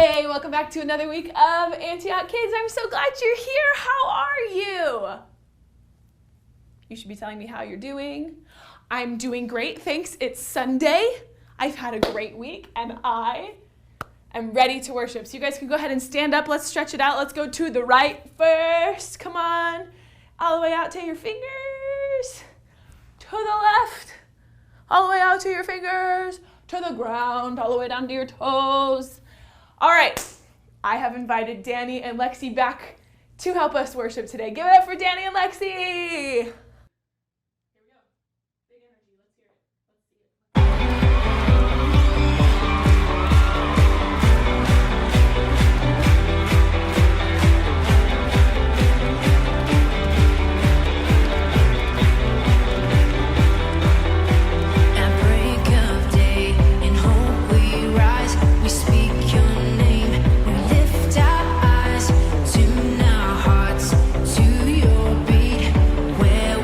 Hey, welcome back to another week of Antioch Kids. I'm so glad you're here. How are you? You should be telling me how you're doing. I'm doing great, thanks. It's Sunday. I've had a great week and I am ready to worship. So you guys can go ahead and stand up. Let's stretch it out. Let's go to the right first. Come on. All the way out to your fingers. To the left. All the way out to your fingers. To the ground. All the way down to your toes. All right. I have invited Danny and Lexi back to help us worship today. Give it up for Danny and Lexi. Where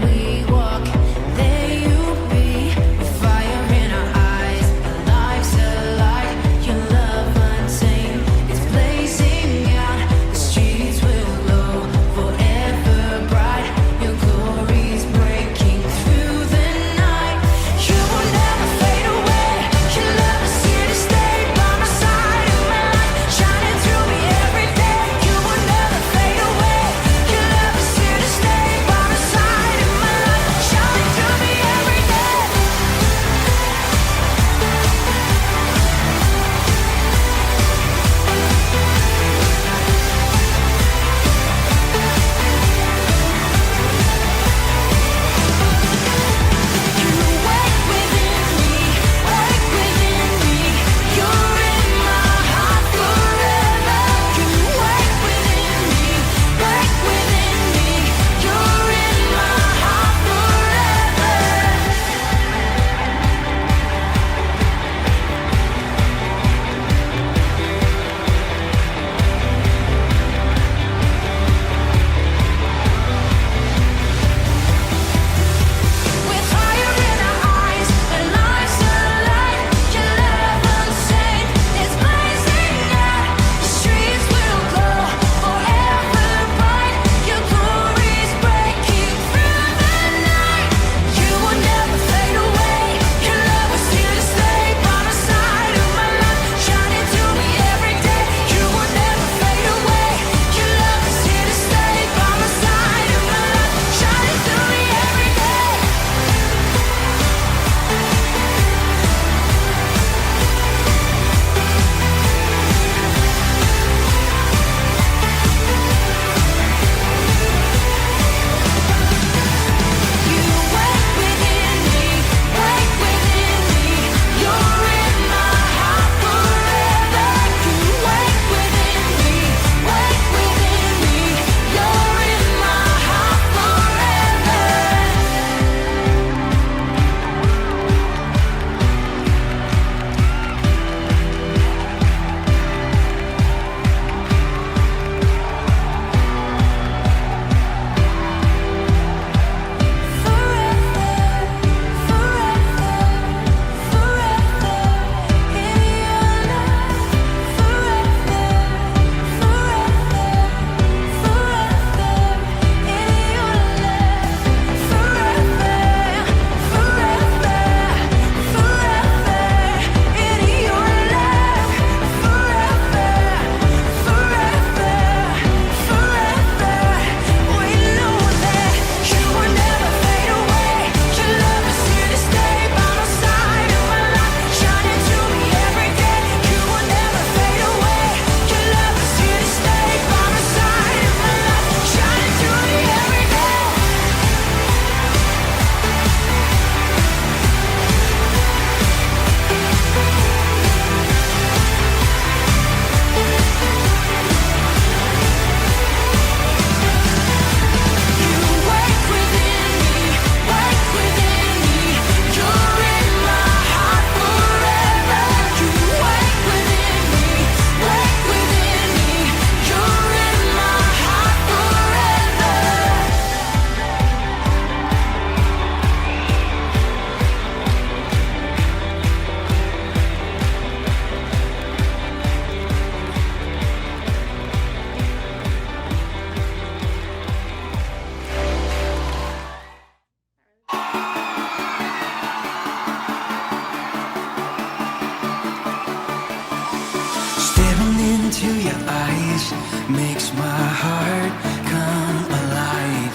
into your eyes makes my heart come alive.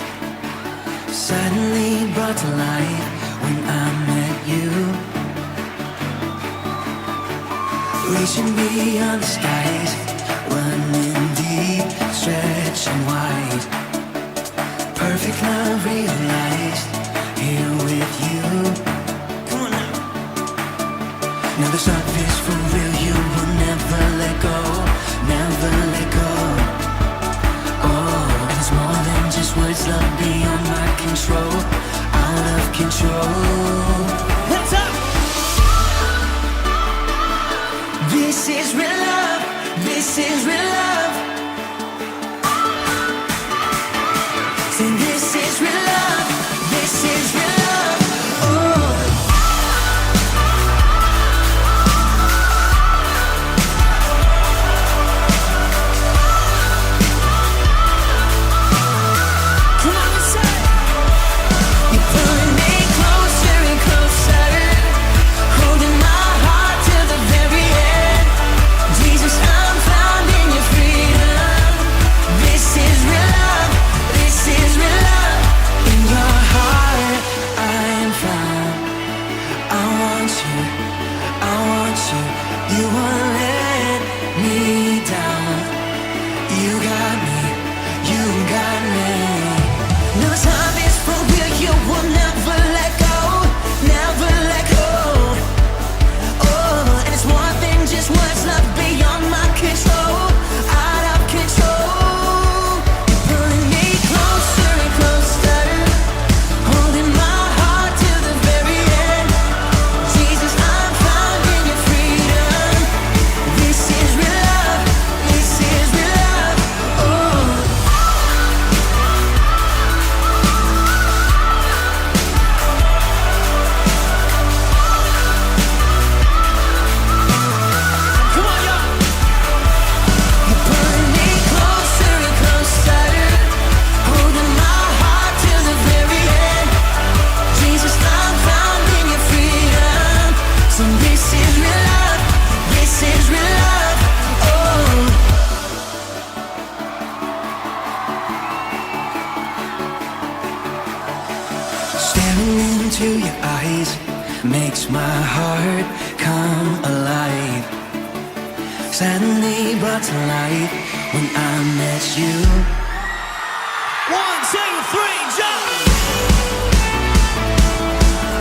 Suddenly brought to life when I met you. Reaching beyond the skies, running deep, stretching wide. Perfect love realized here with you. Come on now. Now this love is for real. You will never let go, never let go. Oh, and it's more than just words. Love beyond my control, out of control. Hands up. This is real love. This is real love. Say this is real love. This is real love. Oh. Come on and say. You're pulling me closer and closer, holding my heart till the very end. Jesus, I'm found in your freedom. This is real love. This is real love. In your heart, I am found. I want you. I want you. You won't let me down. You got me. You got me. No time is for real. You will never let go. Never let go. Oh, and it's more than just words. Love beyond my control. Out of control. You're pulling me closer and closer, holding my heart till the very end. Jesus, I'm found in your freedom. This is real love. This is real love. Oh. Come on, y'all. You're pulling me closer and closer, holding my heart till the very end. Jesus, I'm found in your freedom. So this is real love. This is real love. Oh. Staring into your eyes makes my heart come alive. Suddenly brought to life when I met you. 1, 2, 3, jump!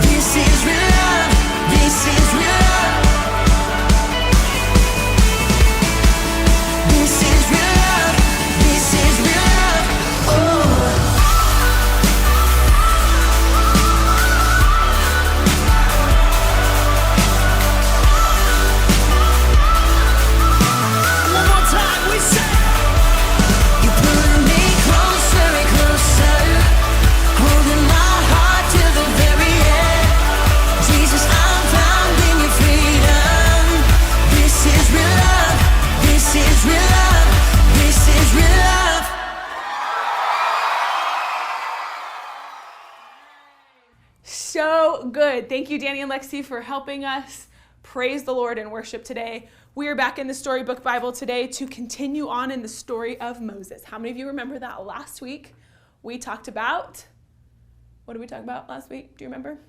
This is real love. This is real love. This is real love. This is real love. Oh. One more time, we say. You're pulling me closer and closer, holding my heart till the very end. Jesus, I'm found in your freedom. This is real love. This is real love. This is real love. So good. Thank you, Danny and Lexi, for helping us praise the Lord and worship today. We are back in the Storybook Bible today to continue on in the story of Moses. How many of you remember that last week we talked about, what did we talk about last week? Do you remember?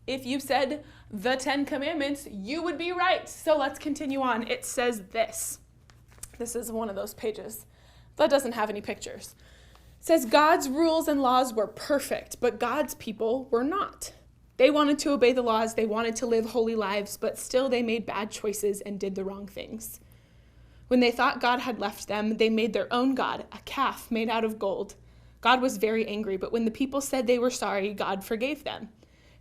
If you said the 10 Commandments, you would be right. So let's continue on. It says this. This is one of those pages that doesn't have any pictures. It says, God's rules and laws were perfect, but God's people were not. They wanted to obey the laws, they wanted to live holy lives, but still they made bad choices and did the wrong things. When they thought God had left them, they made their own god, a calf made out of gold. God was very angry, but when the people said they were sorry, God forgave them.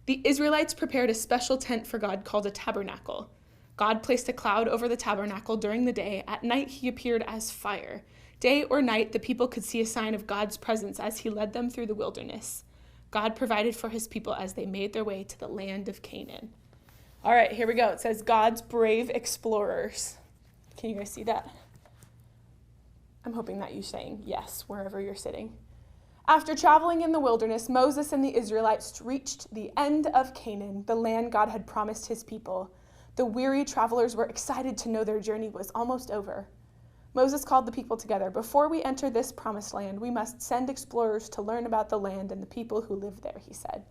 The Israelites prepared a special tent for God called a tabernacle. God placed a cloud over the tabernacle during the day. At night, he appeared as fire. Day or night, the people could see a sign of God's presence as he led them through the wilderness. God provided for his people as they made their way to the land of Canaan. All right, here we go. It says God's brave explorers. Can you guys see that? I'm hoping that you're saying yes, wherever you're sitting. After traveling in the wilderness, Moses and the Israelites reached the end of Canaan, the land God had promised his people. The weary travelers were excited to know their journey was almost over. Moses called the people together. Before we enter this promised land, we must send explorers to learn about the land and the people who live there, he said.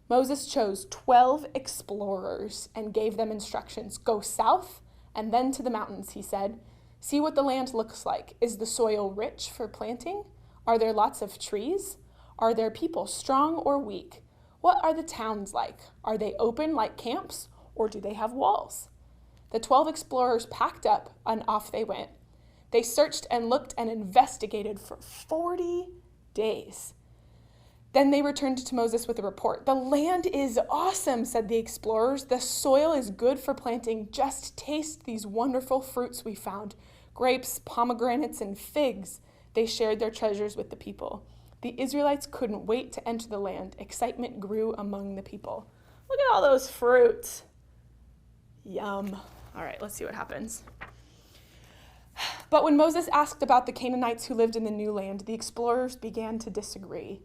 Moses chose 12 explorers and gave them instructions. Go south and then to the mountains, he said. See what the land looks like. Is the soil rich for planting? Are there lots of trees? Are their people strong or weak? What are the towns like? Are they open like camps, or do they have walls? The 12 explorers packed up and off they went. They searched and looked and investigated for 40 days. Then they returned to Moses with a report. The land is awesome, said the explorers. The soil is good for planting. Just taste these wonderful fruits we found. Grapes, pomegranates, and figs. They shared their treasures with the people. The Israelites couldn't wait to enter the land. Excitement grew among the people. Look at all those fruits. Yum. All right, let's see what happens. But when Moses asked about the Canaanites who lived in the new land, the explorers began to disagree.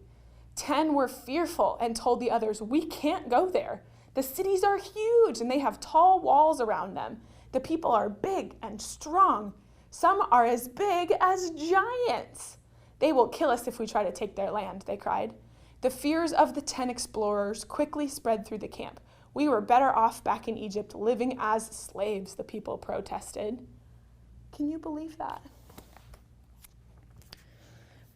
10 were fearful and told the others, we can't go there. The cities are huge and they have tall walls around them. The people are big and strong. Some are as big as giants. They will kill us if we try to take their land, they cried. The fears of the 10 explorers quickly spread through the camp. We were better off back in Egypt living as slaves, the people protested. Can you believe that?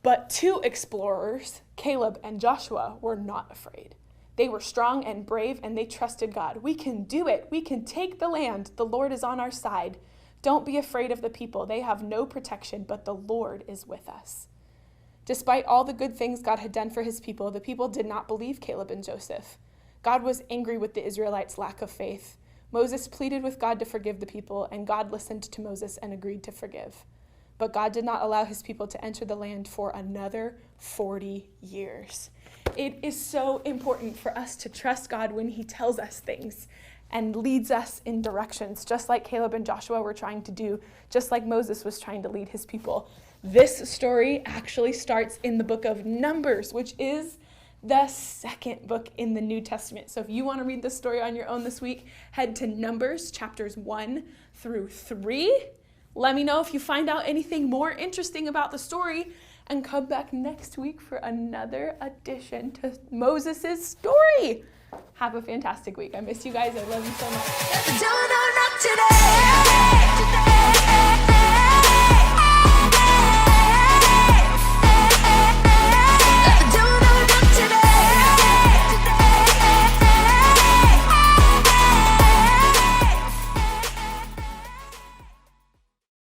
But 2 explorers, Caleb and Joshua, were not afraid. They were strong and brave, and they trusted God. We can do it. We can take the land. The Lord is on our side. Don't be afraid of the people. They have no protection, but the Lord is with us. Despite all the good things God had done for his people, the people did not believe Caleb and Joseph. God was angry with the Israelites' lack of faith. Moses pleaded with God to forgive the people, and God listened to Moses and agreed to forgive. But God did not allow his people to enter the land for another 40 years. It is so important for us to trust God when he tells us things and leads us in directions, just like Caleb and Joshua were trying to do, just like Moses was trying to lead his people. This story actually starts in the book of Numbers, which is the second book in the New Testament. So if you want to read this story on your own this week, head to Numbers chapters 1 through 3. Let me know if you find out anything more interesting about the story, and come back next week for another addition to Moses' story. Have a fantastic week. I miss you guys. I love you so much. Don't know not today.